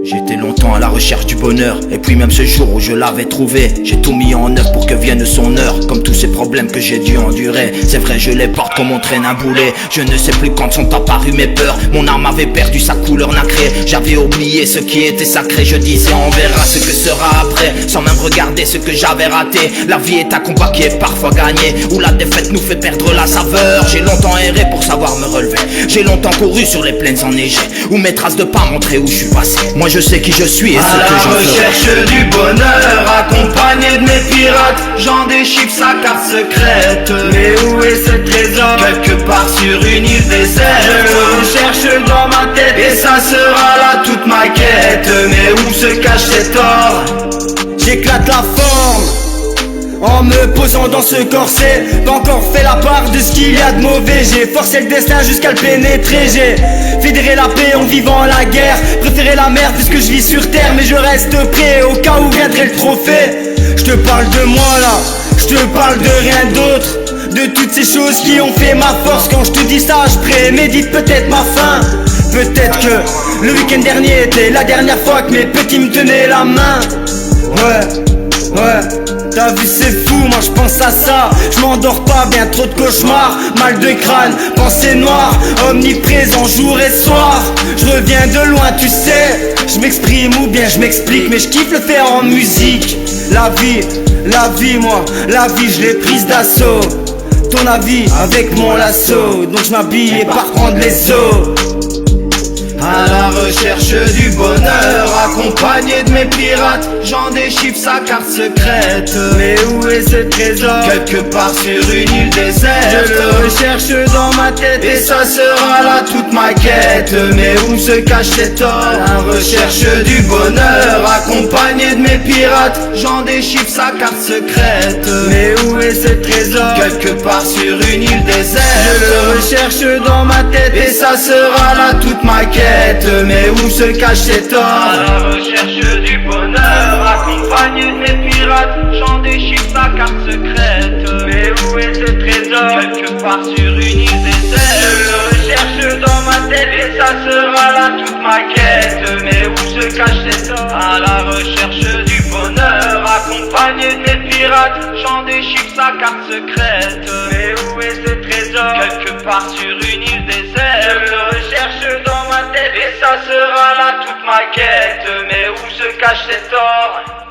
J'étais longtemps à la recherche du bonheur, et puis même ce jour où je l'avais trouvé, j'ai tout mis en œuvre pour que vienne son heure. Comme tous ces problèmes que j'ai dû endurer, c'est vrai je les porte comme on traîne un boulet. Je ne sais plus quand sont apparues mes peurs, mon âme avait perdu sa couleur nacrée. J'avais oublié ce qui était sacré, je disais on verra ce que sera après, sans même regarder ce que j'avais raté. La vie est un combat qui est parfois gagné, où la défaite nous fait perdre la saveur. J'ai longtemps erré pour savoir me relever, j'ai longtemps couru sur les plaines enneigées, où mes traces de pas montraient où je suis passé. Moi je sais qui je suis et ce que j'en ferai. À la recherche du bonheur, accompagné de mes pirates, j'en déchiffre sa carte secrète. Mais où est ce trésor? Quelque part sur une île déserte. Je le cherche dans ma tête et ça sera là toute ma quête. Mais où se cache cet or? J'éclate la forme en me posant dans ce corset. Pas encore fait la part de ce qu'il y a de mauvais. J'ai forcé le destin jusqu'à le pénétrer. J'ai fédéré la paix en vivant la guerre, préféré la merde puisque je vis sur terre. Mais je reste prêt au cas où viendrait le trophée. Je te parle de moi là, je te parle de rien d'autre, de toutes ces choses qui ont fait ma force. Quand je te dis ça, je prémédite peut-être ma fin. Peut-être que le week-end dernier était la dernière fois que mes petits me tenaient la main. Ouais, t'as vu c'est fou, moi je pense à ça. Je m'endors pas, bien trop de cauchemars, mal de crâne, pensée noire, omniprésent jour et soir. Je reviens de loin tu sais, je m'exprime ou bien je m'explique, mais je kiffe le faire en musique. La vie moi, la vie je l'ai prise d'assaut. Ton avis avec mon lasso, donc je m'habille et par prendre les os. À la recherche du bonheur, accompagné de mes pirates, j'en déchiffre sa carte secrète. Mais où est ce trésor? Quelque part sur une île déserte. Je le recherche dans ma tête et ça sera là toute ma quête. Mais où se cache cet or? À la recherche du bonheur, accompagné de mes pirates, j'en déchiffre sa carte secrète. Mais où est ce trésor? Quelque part sur une île déserte. Je le recherche dans ma tête et ça sera là toute ma quête. Mais où se cache cet or? À la recherche du bonheur, accompagné de mes pirates, j'en déchiffre sa carte secrète. Mais où est ce trésor? Quelque part sur une île déserte. Je le recherche dans ma tête et ça sera là toute ma quête. Mais où se cache cet or? À la recherche du bonheur, accompagné de mes pirates, j'en déchiffre sa carte secrète. Mais où est ce trésor? Quelque part sur une île déserte. Je le recherche dans ma tête et ça sera là toute ma quête. Mais où se cache cet or?